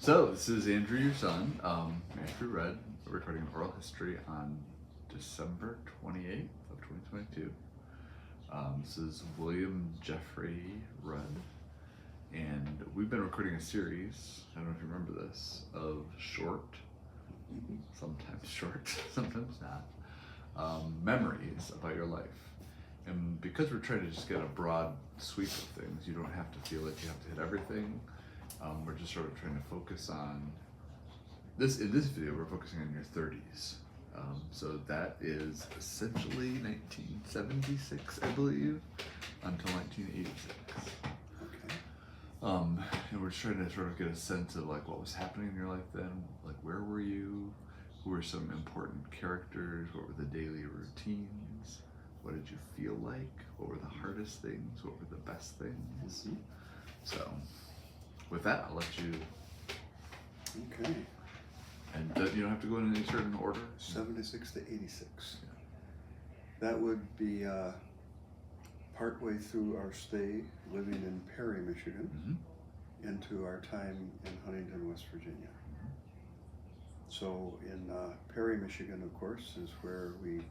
So, this is Andrew, your son, Andrew Rudd, recording an oral history on December 28th of 2022. This is William Jeffrey Rudd, and we've been recording a series, I don't know if you remember this, of sometimes short, sometimes not, memories about your life. And because we're trying to just get a broad sweep of things, you don't have to feel like you have to hit everything. We're just sort of trying to focus on this. In this video, we're focusing on your 30s. So that is essentially 1976, I believe, until 1986. Okay. And we're trying to sort of get a sense of like what was happening in your life then, like where were you, who were some important characters, what were the daily routines, what did you feel like, what were the hardest things, what were the best things. Mhm. So with that, I'll let you, Okay. and you don't have to go in any certain order. 76 to 86. That would be partway through our stay living in Perry, Michigan, into our time in Huntington, West Virginia. So in Perry, Michigan, of course, is where we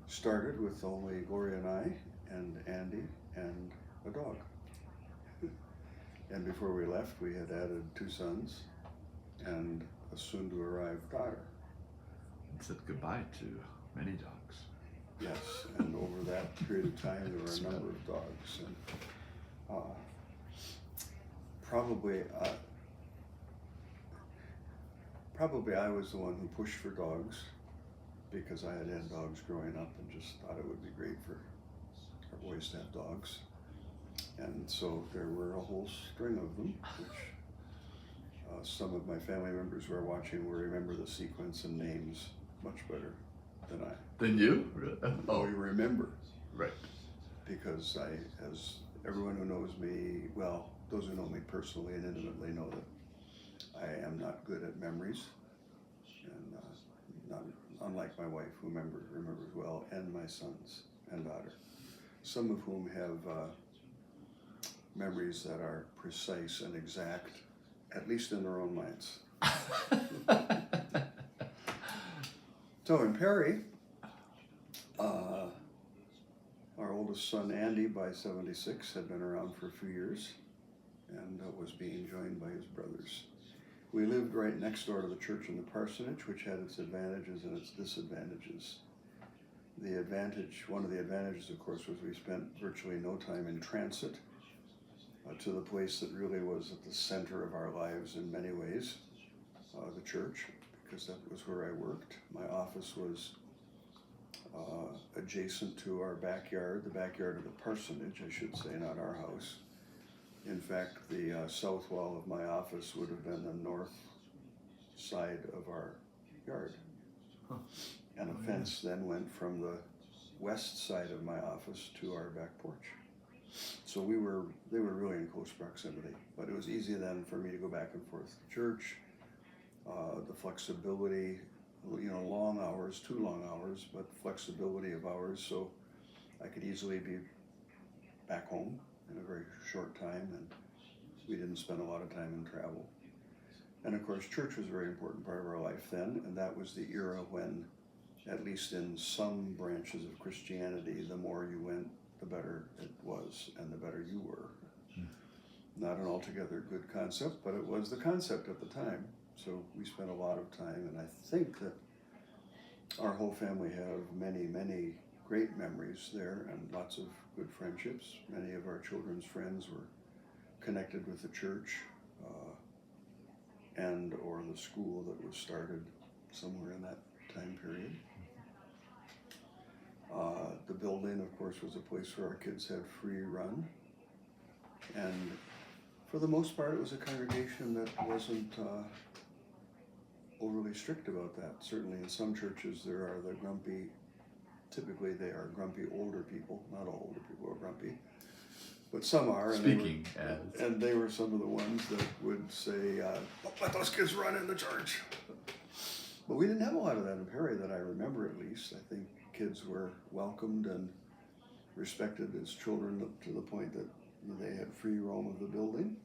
started with only Gloria and I and Andy and a dog. And before we left, we had added 2 sons and a soon-to-arrive daughter. And said goodbye to many dogs. Yes, and over that period of time, there were a number of dogs, and probably I was the one who pushed for dogs because I had dogs growing up and just thought it would be great for our boys to have dogs. And so there were a whole string of them, which some of my family members who are watching will remember the sequence and names much better than I. Then you? Oh, you remember. Right. Because as everyone who knows me, well, those who know me personally and intimately know that I am not good at memories, and not unlike my wife, who remembers well, and my sons and daughter, some of whom have memories that are precise and exact, at least in their own minds. So in Perry, our oldest son Andy, by 76, had been around for a few years and was being joined by his brothers. We lived right next door to the church and the parsonage, which had its advantages and its disadvantages. One of the advantages, of course, was we spent virtually no time in transit to the place that really was at the center of our lives in many ways, the church, because that was where I worked. My office was adjacent to our backyard, the backyard of the parsonage, I should say, not our house. In fact, the south wall of my office would have been the north side of our yard. Huh. And a fence then went from the west side of my office to our back porch. So they were really in close proximity, but it was easy then for me to go back and forth to church. The flexibility, long hours, too long hours, but flexibility of hours, so I could easily be back home in a very short time, and we didn't spend a lot of time in travel. And of course, church was a very important part of our life then, and that was the era when, at least in some branches of Christianity, the more you went, the better it was, and the better you were. Not an altogether good concept, but it was the concept at the time. So we spent a lot of time, and I think that our whole family have many, many great memories there and lots of good friendships. Many of our children's friends were connected with the church and or the school that was started somewhere in that time period. The building, of course, was a place where our kids had free run, and for the most part, it was a congregation that wasn't overly strict about that. Certainly in some churches there are the grumpy, typically they are grumpy older people. Not all older people are grumpy, but some are. And they were some of the ones that would say, don't let those kids run in the church. But we didn't have a lot of that in Perry that I remember, at least. I think kids were welcomed and respected as children to the point that they had free roam of the building.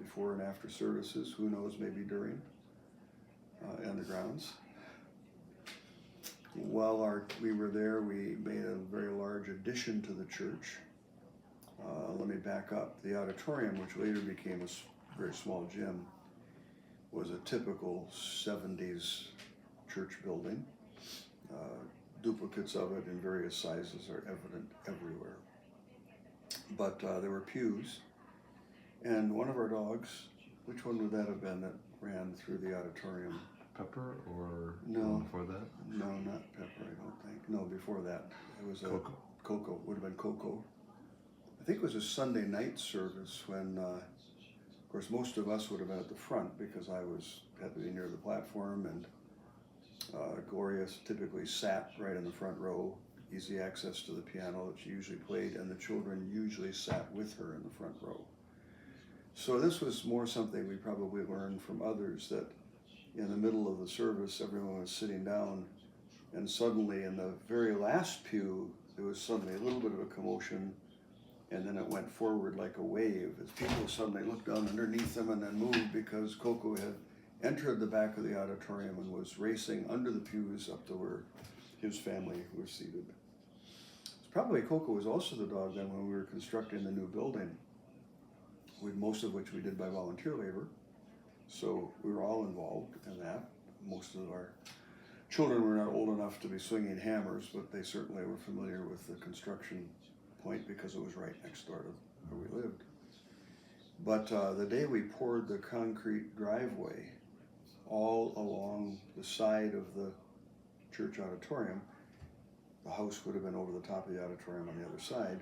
before and after services, who knows, maybe during, and the grounds. While we were there, we made a very large addition to the church. Let me back up. The auditorium, which later became a very small gym, was a typical 70s church building. Duplicates of it in various sizes are evident everywhere. But there were pews, and one of our dogs, which one would that have been that ran through the auditorium? Pepper or No. one before that? No, not Pepper, I don't think. No, before that. It was Coco. Coco, would have been Coco. I think it was a Sunday night service when, of course, most of us would have been at the front because I had to be near the platform, and Gloria typically sat right in the front row, easy access to the piano that she usually played, and the children usually sat with her in the front row. So this was more something we probably learned from others, that in the middle of the service, everyone was sitting down, and suddenly in the very last pew, there was suddenly a little bit of a commotion, and then it went forward like a wave as people suddenly looked down underneath them and then moved because Coco had entered the back of the auditorium and was racing under the pews up to where his family was seated. Probably Coco was also the dog then when we were constructing the new building, with most of which we did by volunteer labor. So we were all involved in that. Most of our children were not old enough to be swinging hammers, but they certainly were familiar with the construction point because it was right next door to where we lived. But the day we poured the concrete driveway all along the side of the church auditorium, the house would have been over the top of the auditorium on the other side,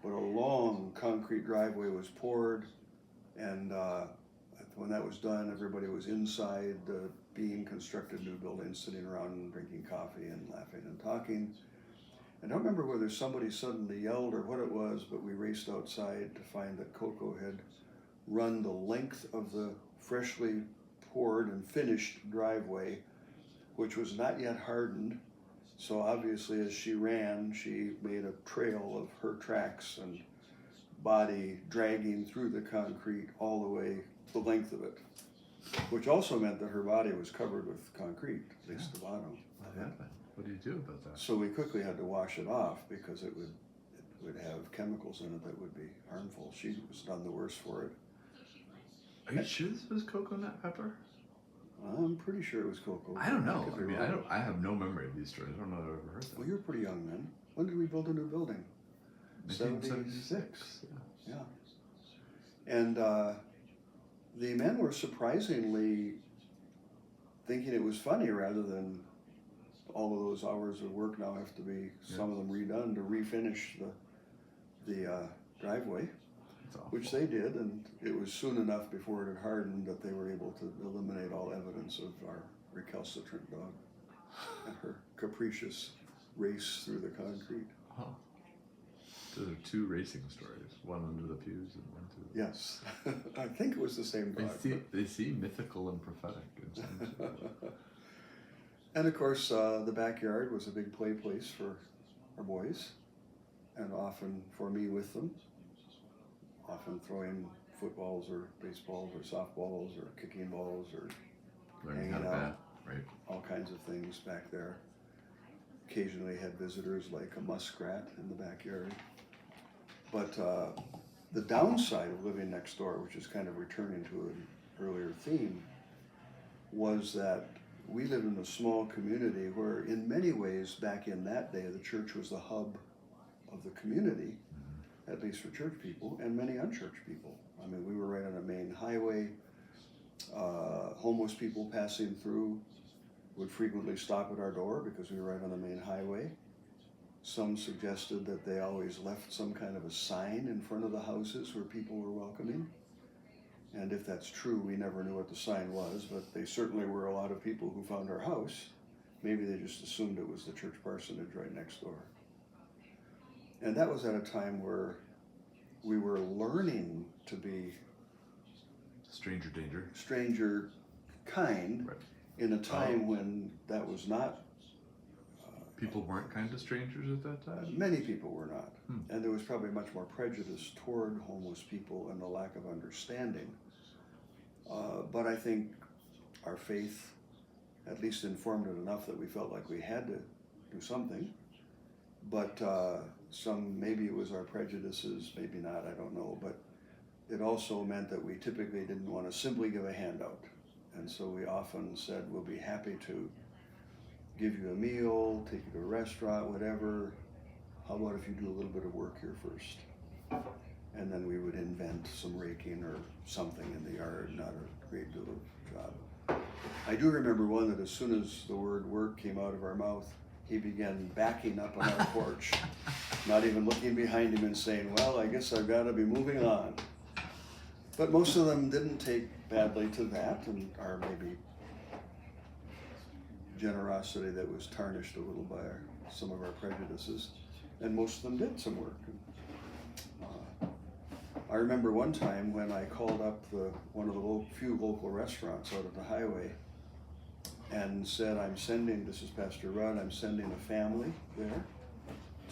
but a long concrete driveway was poured, and when that was done, everybody was inside the being constructed new building, sitting around and drinking coffee and laughing and talking. I don't remember whether somebody suddenly yelled or what it was, but we raced outside to find that Coco had run the length of the freshly poured and finished driveway, which was not yet hardened. So obviously as she ran, she made a trail of her tracks and body dragging through the concrete all the way the length of it, which also meant that her body was covered with concrete, at least the bottom. What do you do about that? So we quickly had to wash it off because it would have chemicals in it that would be harmful. She was none the worse for it. Are you sure this was Coco, not Pepper? I'm pretty sure it was Coco. I don't know. could be I mean, wrong. I have no memory of these stories. I don't know if I've ever heard them. Well, you were pretty young then. When did we build a new building? 1976. Yeah. And the men were surprisingly thinking it was funny rather than all of those hours of work now have to be, some of them redone to refinish the driveway, which they did, and it was soon enough before it had hardened that they were able to eliminate all evidence of our recalcitrant dog and her capricious race through the concrete. Huh. So there are two racing stories, one under the pews and one through the... Yes, I think it was the same dog. They seem mythical and prophetic in some sense. And of course, the backyard was a big play place for our boys, and often for me with them, often throwing footballs or baseballs or softballs or kicking balls or Learning how to hanging out, bat, right? all kinds of things back there. Occasionally had visitors like a muskrat in the backyard. But the downside of living next door, which is kind of returning to an earlier theme, was that we lived in a small community where in many ways back in that day the church was the hub of the community, at least for church people and many unchurched people. I mean, we were right on a main highway. Homeless people passing through would frequently stop at our door because we were right on the main highway. Some suggested that they always left some kind of a sign in front of the houses where people were welcoming. And if that's true, we never knew what the sign was, but they certainly were a lot of people who found our house. Maybe they just assumed it was the church parsonage right next door. And that was at a time where we were learning to be Stranger danger. stranger kind, Right. in a time when that was not. People weren't kind to strangers at that time? Many people were not. And there was probably much more prejudice toward homeless people and the lack of understanding But I think our faith at least informed it enough that we felt like we had to do something. But maybe it was our prejudices, maybe not, I don't know. But it also meant that we typically didn't want to simply give a handout. And so we often said, we'll be happy to give you a meal, take you to a restaurant, whatever. How about if you do a little bit of work here first? And then we would invent some raking or something in the yard, not a great deal of job. I do remember one that as soon as the word work came out of our mouth, he began backing up on our porch, not even looking behind him and saying, well, I guess I've got to be moving on. But most of them didn't take badly to that, and our maybe generosity that was tarnished a little by some of our prejudices, and most of them did some work. I remember one time when I called up one of the few local restaurants out of the highway and said, this is Pastor Rudd, I'm sending a family there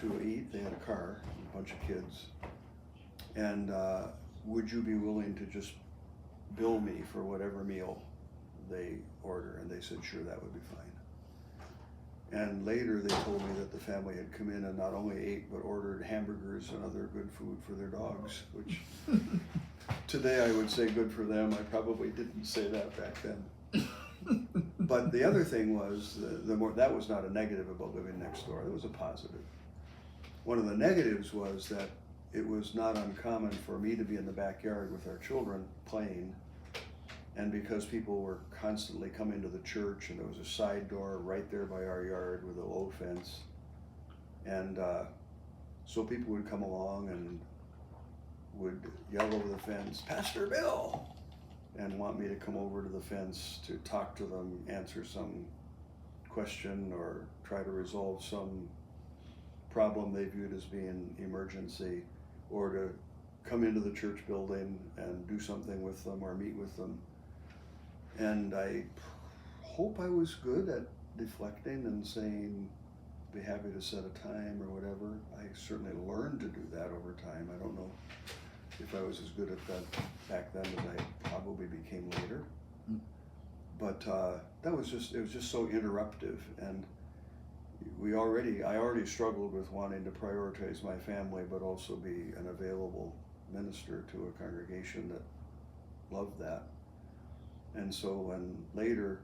to eat. They had a car, a bunch of kids. And would you be willing to just bill me for whatever meal they order? And they said, sure, that would be fine. And later they told me that the family had come in and not only ate, but ordered hamburgers and other good food for their dogs, which today I would say good for them. I probably didn't say that back then. But the other thing was, that was not a negative about living next door, that was a positive. One of the negatives was that it was not uncommon for me to be in the backyard with our children playing. And because people were constantly coming to the church, and there was a side door right there by our yard with a low fence. And so people would come along and would yell over the fence, Pastor Bill, and want me to come over to the fence to talk to them, answer some question, or try to resolve some problem they viewed as being emergency, or to come into the church building and do something with them or meet with them. And I hope I was good at deflecting and saying, be happy to set a time or whatever. I certainly learned to do that over time. I don't know if I was as good at that back then as I probably became later. But it was just so interruptive. And I already struggled with wanting to prioritize my family, but also be an available minister to a congregation that loved that. And so when later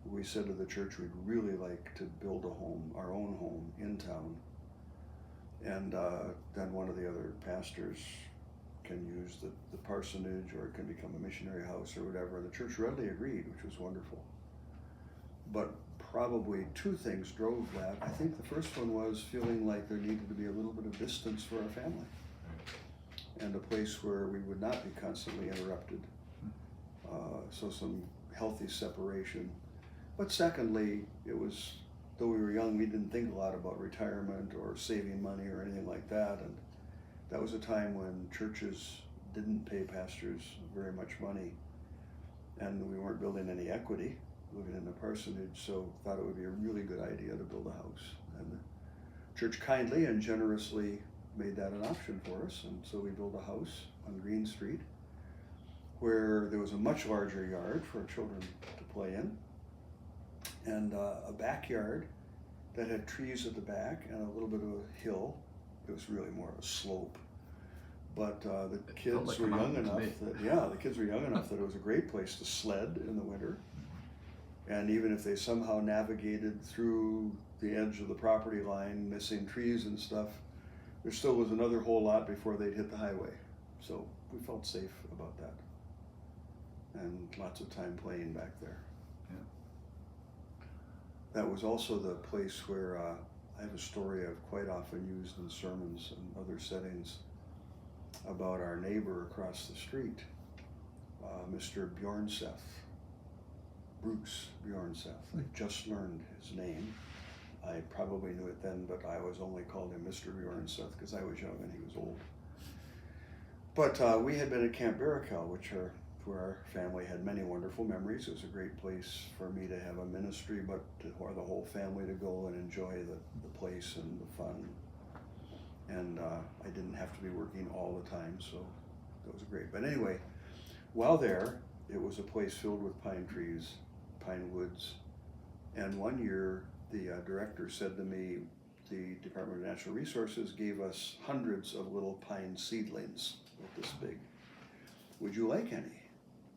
we said to the church we'd really like to build a home, our own home in town, and then one of the other pastors can use the parsonage, or it can become a missionary house or whatever, and the church readily agreed, which was wonderful. But probably two things drove that. I think the first one was feeling like there needed to be a little bit of distance for our family, and a place where we would not be constantly interrupted. So some healthy separation. But secondly, it was, though we were young, we didn't think a lot about retirement or saving money or anything like that. And that was a time when churches didn't pay pastors very much money, and we weren't building any equity living in the parsonage, so thought it would be a really good idea to build a house. And the church kindly and generously made that an option for us, and so we built a house on Green Street, where there was a much larger yard for children to play in, and a backyard that had trees at the back and a little bit of a hill. It was really more of a slope. But the kids were young enough that it was a great place to sled in the winter. And even if they somehow navigated through the edge of the property line, missing trees and stuff, there still was another whole lot before they'd hit the highway. So we felt safe about that. And lots of time playing back there. Yeah. That was also the place where I have a story I've quite often used in sermons and other settings about our neighbor across the street, Mr. Bjornseth, Bruce Bjornseth. I just learned his name. I probably knew it then, but I was only called him Mr. Bjornseth because I was young and he was old. But we had been at Camp Barakel, where our family had many wonderful memories. It was a great place for me to have a ministry, but for the whole family to go and enjoy the place and the fun. And I didn't have to be working all the time, so that was great. But anyway, while there, it was a place filled with pine trees, pine woods. And one year, the director said to me, the Department of Natural Resources gave us hundreds of little pine seedlings, like this big. Would you like any?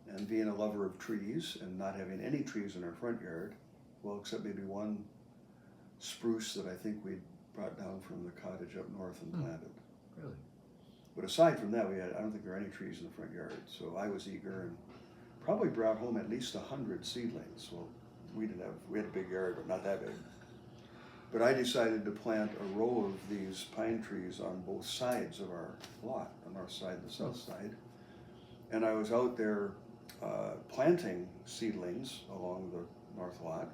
And being a lover of trees and not having any trees in our front yard, well, except maybe one spruce that I think we'd brought down from the cottage up north and planted. Really? But aside from that, I don't think there are any trees in the front yard. So I was eager and probably brought home at least 100 seedlings. Well, we had a big yard, but not that big. But I decided to plant a row of these pine trees on both sides of our lot, the north side and the south side. And I was out there planting seedlings along the north lot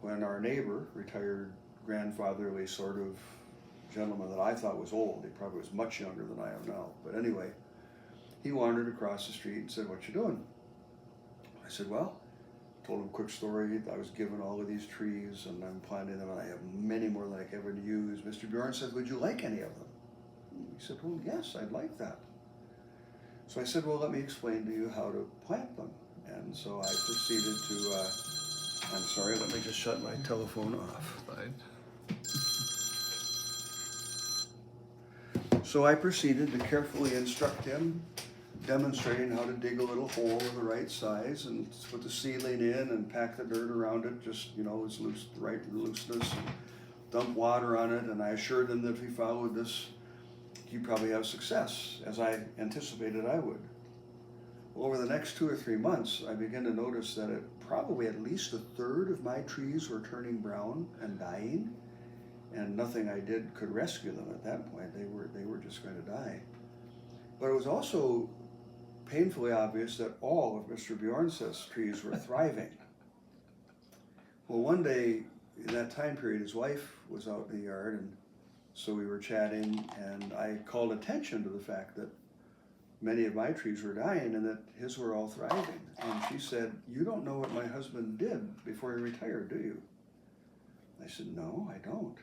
when our neighbor, retired grandfatherly sort of gentleman that I thought was old, he probably was much younger than I am now, but anyway, he wandered across the street and said, "What you doing?" I said, "Well," told him a quick story. I was given all of these trees and I'm planting them and I have many more than I can ever use. Mr. Bjorn said, "Would you like any of them?" He said, "Well, yes, I'd like that." So I said, "Well, let me explain to you how to plant them." And so I proceeded to, I'm sorry, let me just shut my telephone off. Fine. So I proceeded to carefully instruct him, demonstrating how to dig a little hole of the right size and put the seedling in and pack the dirt around it, just, as loose, the right looseness, and dump water on it. And I assured him that if he followed this, he'd probably have success, as I anticipated I would. Well, over the next 2 or 3 months, I began to notice that probably at least a third of my trees were turning brown and dying, and nothing I did could rescue them at that point. They were just going to die. But it was also painfully obvious that all of Mr. Bjorn's trees were thriving. Well, one day in that time period, his wife was out in the yard, and so we were chatting, and I called attention to the fact that many of my trees were dying and that his were all thriving. And she said, "You don't know what my husband did before he retired, do you?" I said, "No, I don't."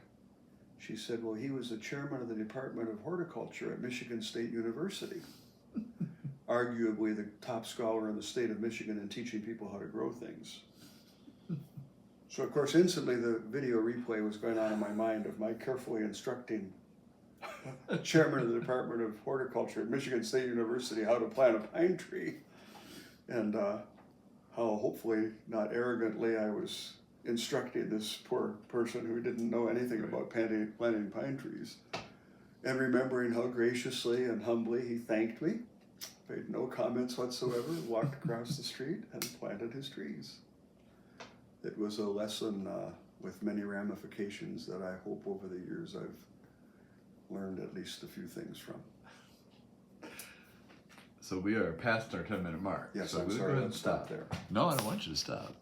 She said, "Well, he was the chairman of the Department of Horticulture at Michigan State University, arguably the top scholar in the state of Michigan in teaching people how to grow things." So, of course, instantly the video replay was going on in my mind of my carefully instructing chairman of the Department of Horticulture at Michigan State University how to plant a pine tree, and how hopefully not arrogantly I was instructing this poor person who didn't know anything about planting pine trees, and remembering how graciously and humbly he thanked me, made no comments whatsoever, walked across the street and planted his trees. It was a lesson with many ramifications that I hope over the years I've learned at least a few things from. So we are past our 10-minute mark. Yes, so I'm we'll sorry, go ahead and let's stop there. No, I don't want you to stop.